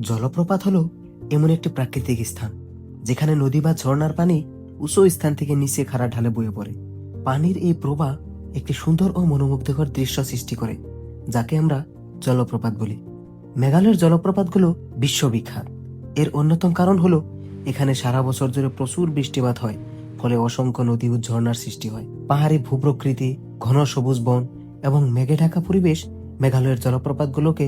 জলপ্রপাত হলো এমন একটি প্রাকৃতিক স্থান যেখানে নদী বা ঝর্ণার পানি উঁচু স্থান থেকে নিচে খাড়া ঢালে বয়ে পড়ে। পানির এই প্রবাহ একটি সুন্দর ও মনোমুগ্ধকর দৃশ্য সৃষ্টি করে, যাকে আমরা জলপ্রপাত বলি। মেঘালয়ের জলপ্রপাতগুলো বিশ্ববিখ্যাত। এর অন্যতম কারণ হলো এখানে সারা বছর জুড়ে প্রচুর বৃষ্টিপাত হয়, ফলে অসংখ্য নদী ও ঝর্ণার সৃষ্টি হয়। পাহাড়ি ভূপ্রকৃতি, ঘন সবুজ বন এবং মেঘে ঢাকা পরিবেশ মেঘালয়ের জলপ্রপাতগুলোকে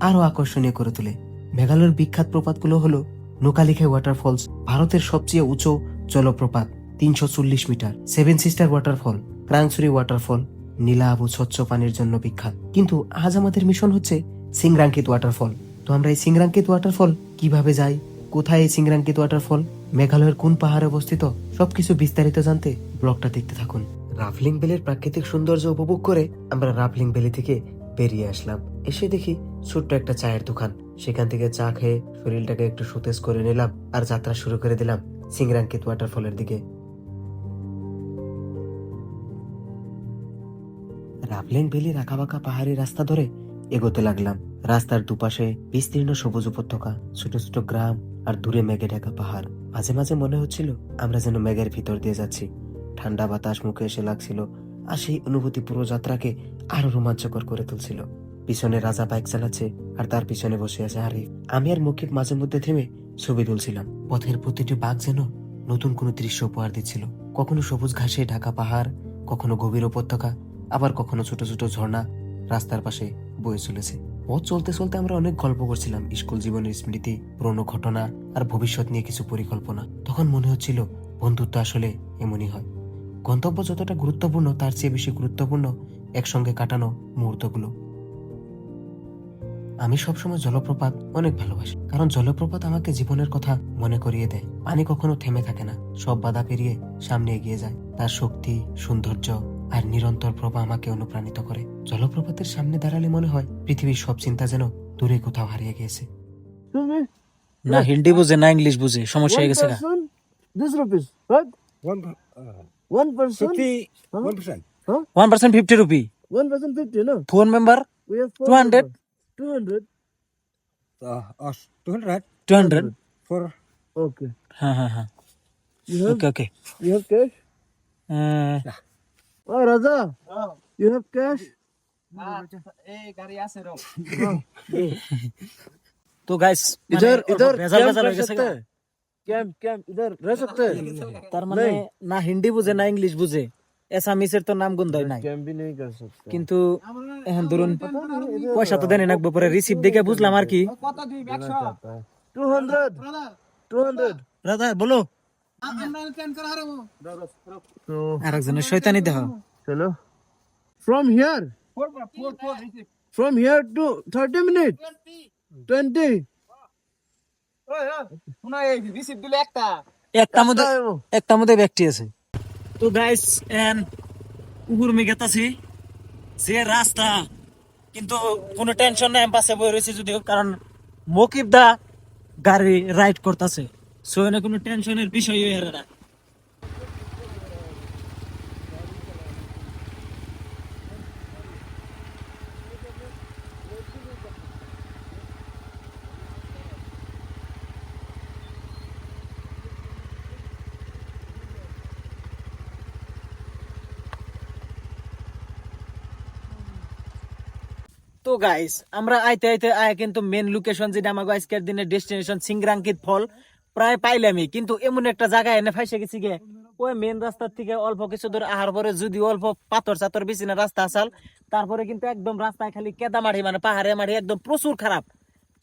আরো আকর্ষণীয় করে তোলে। মেঘালয়ের বিখ্যাত প্রপাতগুলো হলো নোকালিখাই ওয়াটারফলস, ভারতের সবচেয়ে উঁচু জলপ্রপাত 340 মিটার; seven sister waterfall, Krangsuri waterfall নীলাভ ও স্বচ্ছ পানির জন্য বিখ্যাত। কিন্তু আজ আমাদের মিশন হচ্ছে সিংরাঙ্কিত ওয়াটারফল। তো আমরা এই সিংরাঙ্কিত ওয়াটারফল কিভাবে যাই, কোথায় এই সিংরাঙ্কিত ওয়াটারফল, মেঘালয়ের কোন পাহাড়ে অবস্থিত, সবকিছু বিস্তারিত জানতে ব্লগটা দেখতে থাকুন। রাফলিং ভ্যালির প্রাকৃতিক সৌন্দর্য উপভোগ করে আমরা রাফলিং ভ্যালি থেকে বেরিয়ে আসলাম। এসে দেখি ছোট্ট একটা চায়ের দোকান। সেখান থেকে চা খেয়ে শরীরটাকে একটু সতেজ করে নিলাম আর যাত্রা শুরু করে দিলাম সিংরাঙ্কিত ওয়াটারফলের দিকে। রাফলিং ভ্যালির আঁকাবাঁকা পাহাড়ি রাস্তা ধরে এগোতে লাগলাম। রাস্তার দুপাশে বিস্তীর্ণ সবুজ উপত্যকা, ছোট ছোট গ্রাম আর দূরে মেঘে ঢাকা পাহাড়। মাঝে মাঝে মনে হচ্ছিল আমরা যেন মেঘের ভিতর দিয়ে যাচ্ছি। ঠান্ডা বাতাস মুখে এসে লাগছিল, আর সেই অনুভূতি পুরো যাত্রাকে আরো রোমাঞ্চকর করে তুলছিল। পিছনে রাজা বাইক চালাচ্ছে আর তার পিছনে বসে আছে আরিফ। আমি আর মুকিব মাঝে মধ্যে থেমে ছবি তুলছিলাম। পথের প্রতিটি বাঘ যেন নতুন কোনো দৃশ্য উপহার দিচ্ছিল। কখনো সবুজ ঘাসে ঢাকা পাহাড়, কখনো গভীর উপত্যকা, আবার কখনো ছোট ছোট ঝর্ণা রাস্তার পাশে বয়ে চলেছে। পথ চলতে চলতে আমরা অনেক গল্প করছিলাম, স্কুল জীবনের স্মৃতি, পুরনো ঘটনা আর ভবিষ্যৎ নিয়ে কিছু পরিকল্পনা। তখন মনে হচ্ছিল বন্ধুত্ব আসলে এমনই হয়। গন্তব্য যতটা গুরুত্বপূর্ণ, তার চেয়ে বেশি গুরুত্বপূর্ণ একসঙ্গে কাটানো মুহূর্তগুলো। আমি সবসময় জলপ্রপাত অনেক ভালোবাসি, কারণ জলপ্রপাত আমাকে জীবনের কথা মনে করিয়ে দেয়। পানি কখনো থেমে থাকে না, সব বাধা পেরিয়ে সামনে এগিয়ে যায়। তার শক্তি, সৌন্দর্য আর নিরন্তর প্রবাহ আমাকে অনুপ্রাণিত করে। জলপ্রপাতের সামনে দাঁড়ালে মনে হয় পৃথিবীর সব চিন্তা যেন দূরে কোথাও হারিয়ে গিয়েছে। না হিন্দি বুঝে না ইংলিশ বুঝে, সমস্যা হয়ে গেছে গা। This rupees, right? One, 1%. 1%. 1% 50 rupee, 1% 50, no? 4 member We have 200. 200. 200 200. for Okay. হ্যাঁ হ্যাঁ হ্যাঁ, You have, okay okay. you have cash? Oh, Raza. You have cash? তো গাইস इधर इधर ভেজাল कैंप ভেজাল कर হয়ে গেছে सकते গা। हैं? कैंप इधर रह सकते हैं? তার মানে না হিন্দি বুঝে না ইংলিশ বুঝে, এসামিসের তো নাম গন্ধই নাই। कैंप भी नहीं कर सकते। কিন্তু এখন ধরুন পয়সা তো দেন নাকবো, পরে রিসিভ দেখে বুঝলাম আর কি। 200. 200. দাদা বলো, So, আরেকজনের শয়তানি দেহ। चलो. From here. From here to 30 minutes. 20. একটা মধ্যে ব্যক্তি আছে। তো গাইস কুকুর মেঘাতাছি যে রাস্তা, কিন্তু কোনো টেনশন নাই, পাশে বই রয়েছে যদিও, কারণ মকিব দা গাড়ি রাইড করতেছে, সো এনে কোনো টেনশনের বিষয় হয়ে না। তো গাইস আমরা আইতে আইতে আয় কিন্তু মেন লোকেশন, যেটা আমাকে আজকের দিনের ডেস্টিনেশন সিংরাঙ্কিত ফল, প্রায় পাইলামই। কিন্তু এমন একটা জায়গায় এনে ফাইসে গেছি গে, ওই মেন রাস্তার থেকে অল্প কিছু দূর আহার পরে যদি অল্প পাথর চাতর বিছিনা রাস্তা আসাল, তারপরে কিন্তু একদম রাস্তায় খালি কেদা মাটি, মানে পাহাড়ে মাটি একদম প্রচুর খারাপ।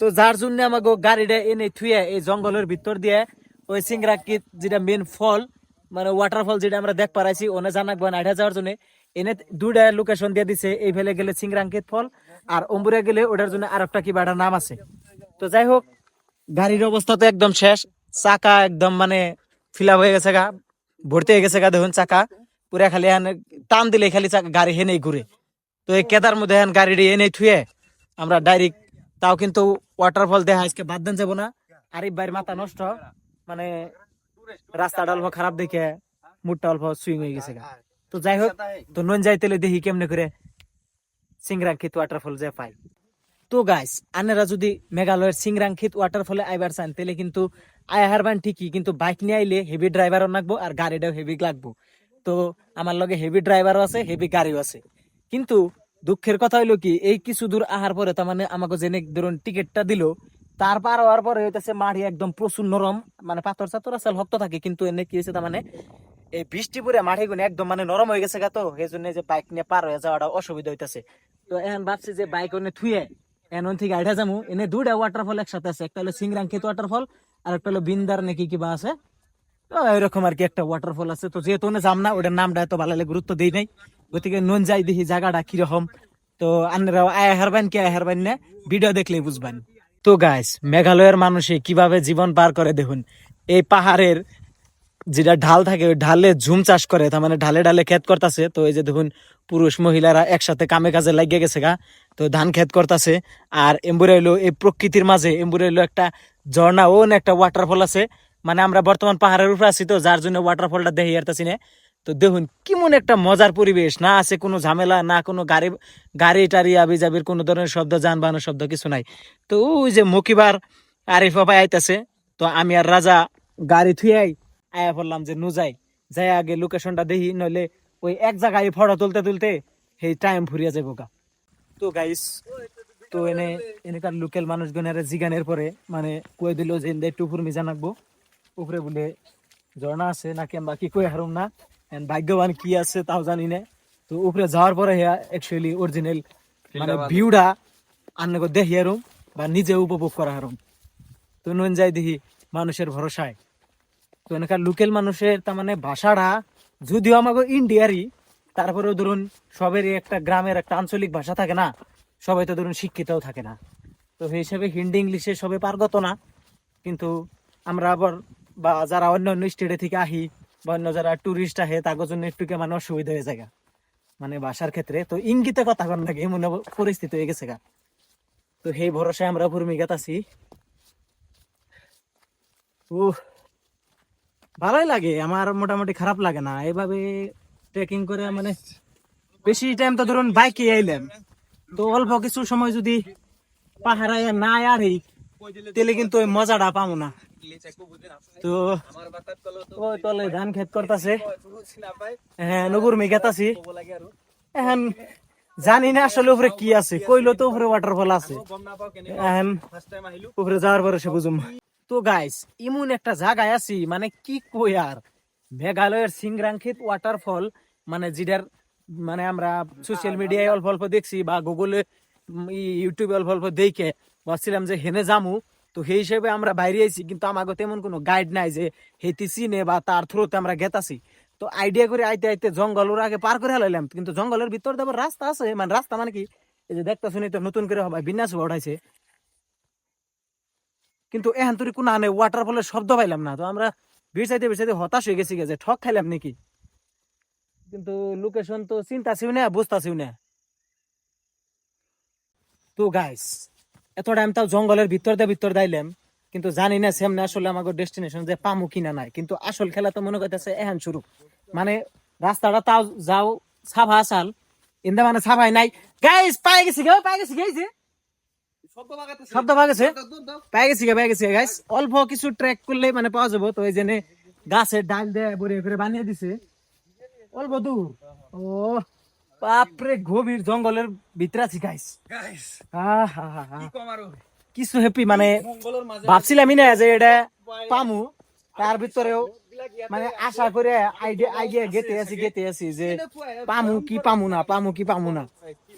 তো যার জন্য আমাকে গাড়িটা এনে থুয়ে এই জঙ্গলের ভিতর দিয়ে ওই সিংরাঙ্কিত যেটা মেন ফল, মানে ওয়াটারফল যেটা আমরা দেখ পারাইছি, ওনে জানাকবেন আইডা যাওয়ার জন্য এনে দুইটা লোকেশন দিয়ে দিছে। এই ফেলে গেলে সিংরাঙ্কিত ফল, আর অম্বুরে গেলে ওটার জন্য আর একটা কি একটা নাম আছে। তো যাই হোক, গাড়ির অবস্থা তো একদম শেষ, চাকা একদম মানে ফিল আপ হয়ে গেছে গা, ভর্তি হয়ে গেছে গা। দেখুন চাকা পুরা খালি টান দিলে খালি চাকা গাড়ি হেনেই ঘুরে। তো এই কেদার মধ্যে গাড়িটি এনে থুয়ে আমরা ডাইরেক্ট, তাও কিন্তু ওয়াটারফল দেখা আজকে বাদ দেন যাবো না। আরিফ ভাইয়ের মাথা নষ্ট, মানে রাস্তাটা অল্প খারাপ দেখে মুডটা অল্প সুইং হয়ে গেছে গা। তো যাই হোক, তো নন যাইতে দেখি কেমনে করে সিংরাঙ্কিত ওয়াটারফল যে পাই। তো গাইস আনেরা যদি মেঘালয়ের সিংরাংখিত ওয়াটারফলে আইবার চান তাহলে কিন্তু আয়া হারবান ঠিকই, কিন্তু বাইক নিয়ে আইলে হেভি ড্রাইভারও লাগবো আর গাড়িটাও হেভি লাগবো। তো আমার লগে হেভি ড্রাইভারও আছে, হেভি গাড়িও আছে। কিন্তু দুঃখের কথা হইলো কি, এই কিছু দূর আহার পরে তার মানে আমাকে জেনে ধরুন টিকিটটা দিল, তার পার হওয়ার পরে হইতেছে মাটি একদম প্রচুর নরম, মানে পাথর চাথর আছে শক্ত থাকে, কিন্তু এনে কি হয়েছে তার মানে এই বৃষ্টি পরে মাটি গুলো একদম মানে নরম হয়ে গেছে গা, তো এই জন্য যে বাইক নিয়ে পার হয়ে যাওয়াটা অসুবিধা হইতেছে। তো এখন ভাবছি যে বাইক ওনে থুয়ে এন থেকে আইঠা যাবো। এনে দুইটা ওয়াটারফল একসাথে আছে, একটা হলো সিংরাংকিত ওয়াটারফল আর একটা হলো বিন্দার নাকি কিবা আছে। তো এরকম আর কি একটা ওয়াটারফল আছে। তো যেহেতু ওনে যাম না, ওটার নামটা এত ভালো লাগে গুরুত্ব দিই নাই, গতিকে নন যাই দেখি জায়গাটা কিরকম। তো আপনারাও আয়া হারবেন কি আয়া হারবেন না, ভিডিও দেখলেই বুঝবেন। তো গাইস মেঘালয়ের মানুষে কিভাবে জীবন পার করে দেখুন। এই পাহাড়ের যেটা ঢাল থাকে ওই ঢালে ঝুম চাষ করে, তার মানে ঢালে ঢালে ক্ষেত করতেছে। তো এই যে দেখুন পুরুষ মহিলারা একসাথে কামে কাজে লাগিয়ে গেছে গা, তো ধান ক্ষেত করতেছে। আর এম্বুরে হইলো এই প্রকৃতির মাঝে এম্বুরে হইলো একটা ঝর্ণা ও একটা ওয়াটারফল আছে। মানে আমরা বর্তমান পাহাড়ের উপরে আছি, তো যার জন্য ওয়াটারফলটা দেখি আসতেছি না। তো দেখুন কেমন একটা মজার পরিবেশ, না আছে কোনো ঝামেলা, না কোনো গাড়ি গাড়ি টাড়ি আবি যাবির কোনো ধরনের শব্দ, যানবাহনের শব্দ কিছু নাই। তো ওই যে মকিবার আরিফ বাবা আইতাছে, তো আমি আর রাজা গাড়ি থুয়াই আয়া বললাম যে নু যাই যাই আগে লোকেশনটা দেখি, নইলে ওই এক জায়গায় ফটো তুলতে তুলতে সেই টাইম ফুরিয়া যাবো গা। তো গাইস তো এনেকার লোকাল মানুষজনের জিগানের পরে মানে কই দিল যে একটু উপর মিজা নাকবো, উপরে বলে ঝর্ণা আছে নাকি আমরা কি কই হারুম না, ভাগ্যবান কি আছে তাও জানি না। তো উপরে যাওয়ার পরে অ্যাকচুয়ালি অরিজিনাল মানে ভিউটা আন্নাকে দেখি হারুম বা নিজে উপভোগ করা হারুম। তো নুন যাই দেখি মানুষের ভরসায়। তো এখানকার লোকাল মানুষের তার মানে ভাষাটা যদিও আমাকে ইন্ডিয়ারই, তারপরেও ধরুন সবেরই একটা গ্রামের একটা আঞ্চলিক ভাষা থাকে না, সবাই তো ধরুন শিক্ষিতও থাকে না। তো সেই হিসাবে হিন্দি ইংলিশে সবাই পারগত না। কিন্তু আমরা আবার বা যারা অন্য অন্য স্টেটে থেকে আহি বা অন্য যারা টুরিস্ট আহে তাদের জন্য একটু মানে অসুবিধা হয়ে যায় গা। মানে ভাষার ক্ষেত্রে তো ইঙ্গিতে কথা কন লাগে এমন পরিস্থিতি হয়ে গেছে গা। তো সেই ভরসায় আমরা ভূমিকাত আছি। ভালোই লাগে আমার, মোটামুটি খারাপ লাগে না এইভাবে ট্রেকিং করে। মানে বেশি টাইম তো ধরুন বাইকে আইলাম, তো অল্প কিছু সময় যদি পাহাড়ে না আরি তাহলে কিন্তু ওই মজাটা পাবো না। তো ওই তলে ধান ক্ষেত করতেছে, হ্যাঁ নগর মেঘাতাছি এখন, জানি না আসলে উপরে কি আছে, কইলো তো উপরে ওয়াটারফল আছে, এখন উপরে যাওয়ার পরে সে বুঝুম। তো গাইস এমন একটা জায়গায় আছি মানে কি কই আর, মেঘালয়ের সিংরাংখিত ওয়াটারফল, মানে যেটার মানে আমরা সোশ্যাল মিডিয়ায় অল্প অল্প দেখছি বা গুগলে ইউটিউবে অল্প অল্প দেখে ভাবছিলাম যে হেনে যামু। তো সেই হিসেবে আমরা বাইরে আইছি, কিন্তু আমাকে তেমন কোনো গাইড নাই যে হেতি চিনে বা তার থ্রুতে আমরা গেতাছি। তো আইডিয়া করে আইতে আইতে জঙ্গলের আগে পার করে হালাইলাম, কিন্তু জঙ্গলের ভিতর দেবার রাস্তা আছে, মানে রাস্তা মানে কি এই যে দেখতে শুনি তো নতুন করে হবে বিন্যাস উঠাইছে, কিন্তু এখন তুই কোন আনে ওয়াটারফলের শব্দ পাইলাম না। তো আমরা বিরসাইতে বিরসাইতে হতাশ হয়ে গেছি যে ঠক খাইলাম নাকি, কিন্তু লোকেশন তো চিন্তাছিও না বুঝতাছিও না। তো গাইস এত টাইম তাও জঙ্গলের ভিতর দাইলাম, কিন্তু জানি না সামনে আসলে আমাকে ডেস্টিনেশন যে পামু কিনা নাই। কিন্তু আসল খেলা তো মনে করতেছে এখন শুরু, মানে রাস্তাটা তাও যাও সাফা আসাল ইন্দা মানে সাফাই নাই। গাইস পাই গেছি গে, পাই গেছি গাইছে শব্দ পাগেছে, পাই গেছি গাইস। অল্প কিছু ট্রেক করলে মানে পাওয়া যাবো। তো এই জন্য গাছের ডাল দিয়ে বড়ে করে বানিয়ে দিছে অল্প দূর। ও বাপরে গভীর জঙ্গলের ভিতরে আছি গাইস। কিছু হ্যাপি মানে ভাবছিলামই না যে এটা পামু, তার ভিতরেও মানে আশা করে আইডিয়া গেতে আছি যে পামু কি পামু না।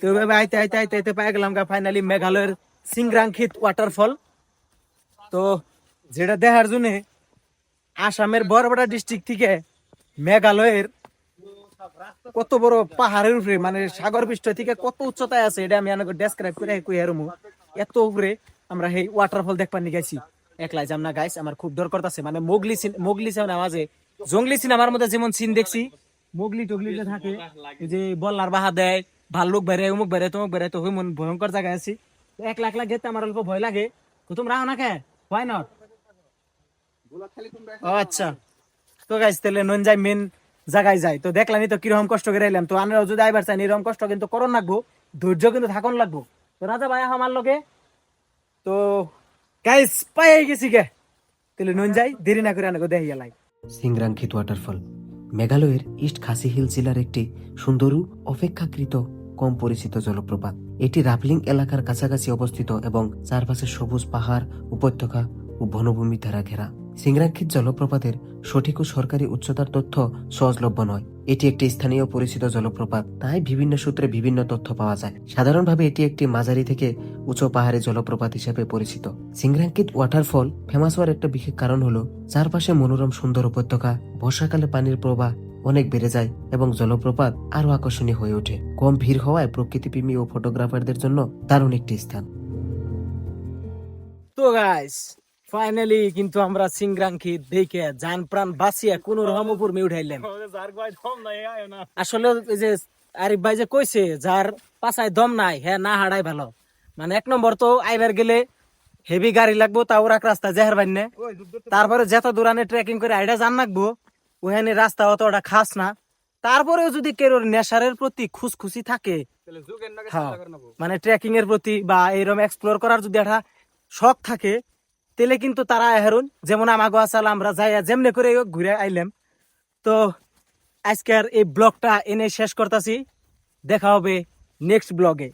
তো এভাবে আইতে আইতে আইতে আইতে পাই গেলাম ফাইনালি মেঘালয়ের সিংরাংখিত ওয়াটারফল। তো যেটা দেখার জন্য আসামের বরপেটা ডিস্ট্রিক্ট থেকে মেঘালয়ের কত বড় পাহাড়ের উপরে মানে সাগর পৃষ্ঠ থেকে কত উচ্চতায় আছে এটা আমি আমাকে ডেসক্রাইব করে কইয়ারমু। এত উপরে আমরা এই ওয়াটারফল দেখবার নিয়ে গেছি, একলাই যাম না গাইস, আমার খুব ডর করতেছে। মানে মোগলি সিনেমা মাঝে জঙ্গলি সিনেমার মধ্যে যেমন সিন দেখছি, মোগলি টগলি যে থাকে যে বল্লার বাহা দেয়, ভাল্লুক বেড়ে অমুক বেড়ে তমুক বেড়ে, তো মন ভয়ঙ্কর জায়গায় আছি। একলা একলা গেতে আমার অল্প ভয় লাগে। তো তোমরা আও না কে হয় না? আচ্ছা তো গাইস তাহলে নন যাই মেন জায়গায় যাই। তো দেখলামই তো কিরকম কষ্ট করে এলাম। তো আমরা যদি আইবার চাই এরকম কষ্ট কিন্তু করন লাগবো, ধৈর্য কিন্তু থাকুন লাগবো। তো রাজা ভাই আমার লগে তো গাইস পাই গেছি গে তাহলে নন যাই দেরি না করে আনগো দেখিয়া লাই সিংরাঙ্কিত ওয়াটারফল মেঘালয়ের ইস্ট খাসি হিল জেলার একটি সুন্দর ও অপেক্ষাকৃত কম পরিচিত জলপ্রপাত। এটি রাফলিং এলাকার কাছাকাছি অবস্থিত এবং চারপাশে সবুজ পাহাড়, উপত্যকা ও বনভূমি দ্বারা ঘেরা। সিংরাঙ্কিত জলপ্রপাতের সঠিক ও সরকারি উচ্চতার তথ্য সহজলভ্য নয়। এটি একটি স্থানীয় পরিচিত জলপ্রপাত, তাই বিভিন্ন সূত্রে বিভিন্ন তথ্য পাওয়া যায়। সাধারণভাবে এটি একটি মাঝারি থেকে উঁচু পাহাড়ি জলপ্রপাত হিসেবে পরিচিত। সিংরাঙ্কিত ওয়াটারফল ফেমাস হওয়ার একটা বিশেষ কারণ হলো চারপাশে মনোরম সুন্দর উপত্যকা, বর্ষাকালে পানির প্রবাহ অনেক বেড়ে যায় এবং জলপ্রপাত আরো আকর্ষণীয় হয়ে ওঠে। কম ভিড় হওয়ায় প্রকৃতিপ্রেমী ও ফটোগ্রাফারদের জন্য দারুণ একটি স্থান। তো গাইস ফাইনালি কিন্তু আমরা সিংরাঙ্কিত দেখে জান প্রাণ বাঁচিয়ে কোন রকম উপর মে উঠাইলাম। আসলে এই যে আরিফ ভাই যে কইছে যার পাছায় দম নাই হ্যাঁ না হারাই ভালো, মানে এক নম্বর তো আইবার গেলে হেভি গাড়ি লাগবো, তাও রাখ রাস্তা জেহার বাইনে, তারপরে যত দূরানে ট্রেকিং করে আইডা জান লাগবো, ওখানে রাস্তা অতটা খাস না। তারপরেও যদি কেউ নেশারের প্রতি খুশখুশি থাকে, হ্যাঁ, মানে ট্রেকিং এর প্রতি বা এরকম এক্সপ্লোর করার যদি একটা শখ থাকে, তাহলে কিন্তু তারা হেরুন যেমন আমাগো আসাল আমরা যাই যেমনে করে ঘুরে আইলাম। তো আজকের এই ব্লগটা এনে শেষ করতেছি, দেখা হবে নেক্সট ব্লগে।